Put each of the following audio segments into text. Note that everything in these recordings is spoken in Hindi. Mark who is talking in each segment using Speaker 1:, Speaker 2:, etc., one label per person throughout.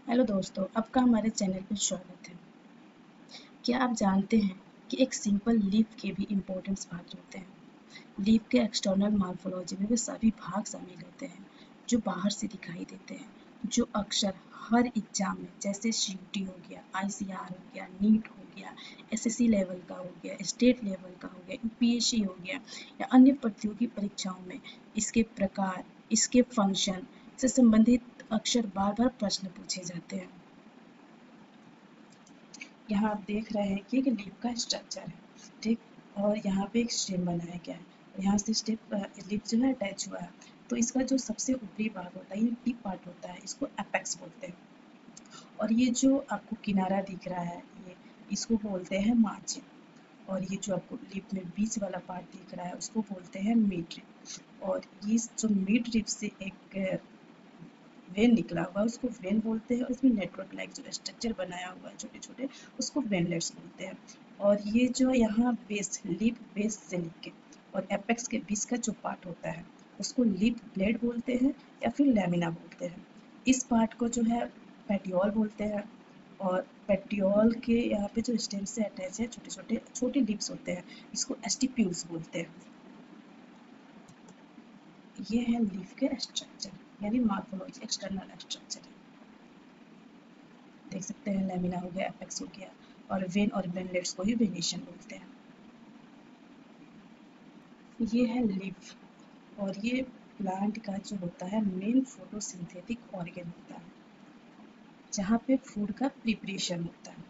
Speaker 1: हेलो दोस्तों, आपका हमारे चैनल पर स्वागत है। क्या आप जानते हैं कि एक सिंपल लीफ के भी इम्पोर्टेंस पार्ट होते हैं। लीफ के एक्सटर्नल मॉर्फोलॉजी में वे सभी भाग शामिल होते हैं जो बाहर से दिखाई देते हैं, जो अक्सर हर एग्जाम में जैसे सीयूटी हो गया, आईसीआर हो गया, नीट हो गया, एसएससी लेवल का हो गया, स्टेट लेवल का हो गया, यूपीएससी हो गया या अन्य प्रतियोगी परीक्षाओं में इसके प्रकार, इसके फंक्शन से संबंधित अक्सर बार बार प्रश्न पूछे जाते हैं। यहाँ आप देख रहे हैं कि एक लीफ का स्ट्रक्चर है, ठीक। और यहाँ पे एक स्टेम बनाया गया है और यहाँ से स्टेप लीफ जो है अटैच हुआ है। तो इसका जो सबसे ऊपरी भाग होता है, ये टिप पार्ट होता है, इसको एपेक्स बोलते हैं। और ये जो आपको किनारा दिख रहा है, ये इसको बोलते हैं मार्जिन। और ये जो आपको लीफ में बीच वाला पार्ट दिख रहा है, उसको बोलते हैं मिड रिब। और ये जो मिड रिब से एक वेन निकला हुआ है, उसको वेन बोलते हैं। और इसमें नेटवर्क लाइक जो स्ट्रक्चर बनाया हुआ है छोटे छोटे, उसको वेनलेट्स बोलते हैं। और ये जो यहाँ बेस, लीफ बेस से लेके और एपेक्स के बीच का जो पार्ट होता है, उसको लीफ ब्लेड बोलते हैं या फिर लैमिना बोलते हैं। इस पार्ट को जो है पेटियोल बोलते हैं। और पेटियोल के यहाँ पे जो स्टेम से अटैच है छोटे छोटे छोटे लीव्स होते हैं, इसको एस्टिप्यूल्स बोलते हैं। ये है लीफ के स्ट्रक्चर यानी मॉर्फोलॉजी, एक्सटर्नल स्ट्रक्चर। देख सकते हैं लैमिना हो गया, एपेक्स हो गया, और वेन और वेनलेट्स को ही वेनेशन बोलते हैं। ये है लीफ। और ये प्लांट का जो होता है मेन फोटोसिंथेटिक ऑर्गन होता है, जहाँ पे फूड का प्रिपरेशन होता है।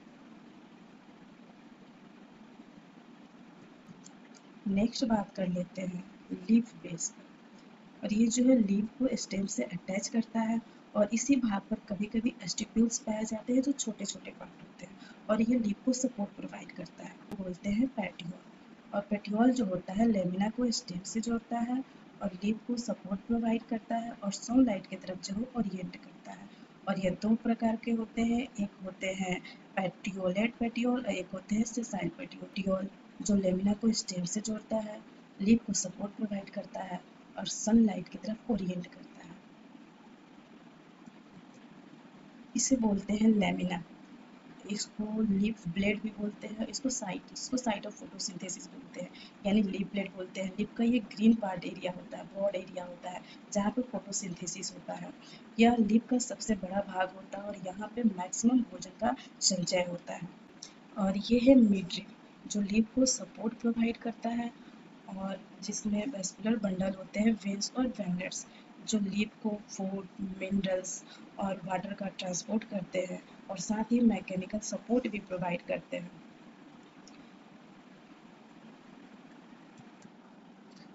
Speaker 1: नेक्स्ट बात कर लेते हैं लीफ बेस पर। और ये जो है लीफ को स्टेम से अटैच करता है और इसी भाग पर कभी कभी एस्टिप्यूल्स पाए जाते हैं जो छोटे छोटे पार्ट होते हैं। और ये लीफ को सपोर्ट प्रोवाइड करता है, बोलते हैं पेटियोल। और पेटियोल जो होता है लेमिना को स्टेम से जोड़ता है और लीफ को सपोर्ट प्रोवाइड करता है और सनलाइट की तरफ जो ओरिएंट करता है। और ये दो प्रकार के होते हैं, एक होते हैं पेटियोलेट पेटियोल और एक होते हैं सेसाइल पेटियोल, जो लेमिना को स्टेम से जोड़ता है, लीफ को सपोर्ट प्रोवाइड करता है और सनलाइट की तरफ ओरिएंट करता है। इसे बोलते हैं लेमिना। इसको लीफ ब्लेड भी बोलते हैं, इसको साइट ऑफ फोटोसिंथेसिस बोलते हैं, यानी लीफ ब्लेड बोलते हैं। लीफ का ये ग्रीन पार्ट एरिया होता है, ब्रॉड एरिया होता है, जहाँ पे फोटोसिंथेसिस होता है। यह लीफ का सबसे बड़ा भाग होता है और यहाँ पे मैक्सिमम भोजन का संचय होता है। और ये है मिड रिब, जो लीफ को सपोर्ट प्रोवाइड करता है और जिसमें वेस्कुलर बंडल होते हैं, वेन्स और वेनलेट्स, जो लीफ को फूड, मिनरल्स और वाटर का ट्रांसपोर्ट करते हैं और साथ ही मैकेनिकल सपोर्ट भी प्रोवाइड करते हैं।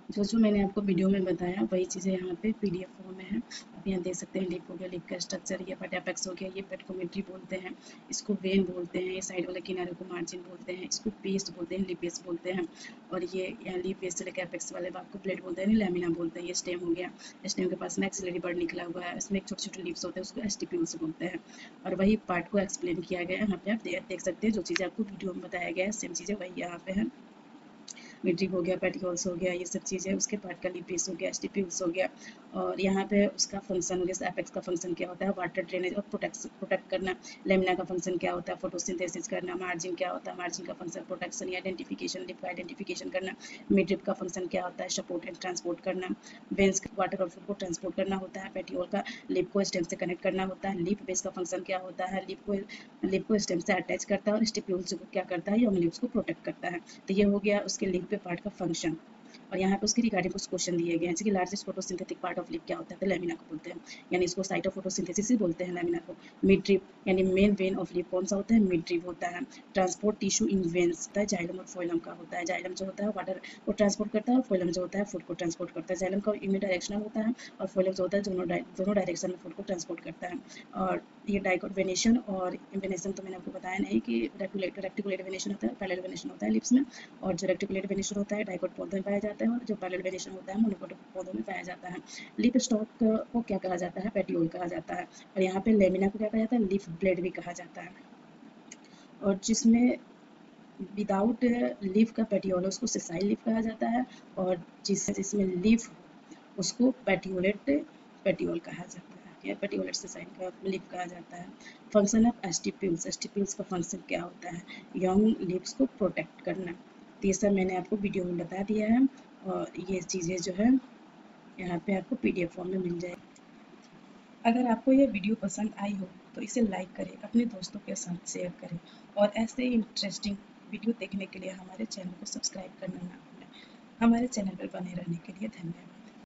Speaker 1: जो जो मैंने आपको वीडियो में बताया वही चीज़ें यहाँ पे पीडीएफ फॉर्म में है। आप यहाँ देख सकते हैं, लीफ हो गया, लीफ का स्ट्रक्चर, ये पार्ट एपेक्स हो गया, ये पेट को मिड्री बोलते हैं, इसको वेन बोलते हैं, ये साइड वाले किनारे को मार्जिन बोलते हैं, इसको पेस्ट बोलते हैं, लीफ बेस बोलते हैं। और ये यहाँ लीफ बेस से लेकर एपेक्स वाले भाग को ब्लेड बोलते हैं, लैमिना बोलते हैं। ये स्टेम हो गया, स्टेम के पास मैक्सिलरी बर्ड निकला हुआ है, इसमें एक छोटे छोटे लीव्स होते हैं, उसको एस्टिप्यूल्स बोलते हैं। और वही पार्ट को एक्सप्लेन किया गया है यहाँ पे। आप देख सकते हैं जो चीज़ें आपको वीडियो में बताया गया है, सेम चीज़ें वही यहाँ पे है। मिड्रिक हो गया, पेटिकोल्स हो गया, ये सब चीज़ें, उसके पार्ट का लिपेस हो गया, स्टिप्यूल्स हो गया। और यहाँ पे उसका फंक्शन हो गया, एपेक्स का फंक्शन क्या होता है, वाटर ड्रेनेज और प्रोटेक्ट करना। लेमिना का फंक्शन क्या होता है, फोटोसिंथेसिस करना। मार्जिन क्या होता है, मार्जिन का फंक्शन प्रोटेक्शन या आइडेंटिफिकेशन, लिप का आइडेंटिफिकेशन करना। मिड्रिप का फंक्शन क्या होता है, सपोर्ट एंड ट्रांसपोर्ट करना। वेंस वाटर और फूड को ट्रांसपोर्ट करना होता है। पेटियोल का लिप को स्टेम से कनेक्ट करना होता है। लिप बेस का फंक्शन क्या होता है, लिप को स्टेम से अटैच करता है और स्टिप्यूल्स को क्या करता है, यंग लिप्स को प्रोटेक्ट करता है। तो ये हो गया उसके लिप पे पार्ट का फंक्शन। और यहाँ पे उसके रिगार्डिंग कुछ क्वेश्चन दिए गए हैं, जैसे कि largest photosynthetic part of lip क्या होता है, तो लेमिना को बोलते हैं, यानी इसको साइट ऑफ फोटोसिंथेसिस ही बोलते हैं लेमिना को। मिड ड्रिप यानी मेन वेन ऑफ लिप कौन सा होता है, मिड ड्रिप होता है। ट्रांसपोर्ट टिश्यू इन वेन्स होता है, जाइलम और फोइलम का होता है। जाइलम जो होता है वाटर को ट्रांसपोर्ट करता है और फोइलम जो होता है फूड को ट्रांसपोर्ट करता है। जाइलम का यूनिडायरेक्शनल होता है और फोइलम जो होता है दोनों डायरेक्शन में फूड को ट्रांसपोर्ट करता है। और ये डाइकोट वेनेशन और वेनेशन तो मैंने आपको बताया नहीं कि रेक्टिकुलेट वेनेशन होता है, पैरेलल वेनेशन होता है लिप्स में। और जो रेक्टिकुलेट वेनेशन होता है डाइकोट पौधों में पाया जाता है और जो पैरेलल वेनेशन होता है मोनोकोट पौधों में पाया जाता है। लिप स्टॉक को क्या कहा जाता है, पेटियोल कहा जाता है। और यहाँ पे लेमिना को क्या कहा जाता है, लीफ ब्लेड भी कहा जाता है। और जिसमें विदाउट लीफ का पेटियोल है उसको सेसाइल लीफ कहा जाता है। और जिसमें लीफ उसको पेटियोलेट पेटियोल कहा जाता है। हेयर पेटिकुलेट्स साइन का लिप कहा जाता है। फंक्शन ऑफ एस्टिप्यूल्स का फंक्शन क्या होता है? यंग लिप्स को प्रोटेक्ट करना। तो ये सब मैंने आपको वीडियो में बता दिया है और ये चीज़ें जो है यहाँ पे आपको PDF फॉर्म में मिल जाएगी। अगर आपको ये वीडियो पसंद आई हो तो इसे लाइक करें, अपने दोस्तों के साथ शेयर करें और ऐसे ही इंटरेस्टिंग वीडियो देखने के लिए हमारे चैनल को सब्सक्राइब करना ना भूलें। हमारे चैनल पर बने रहने के लिए धन्यवाद।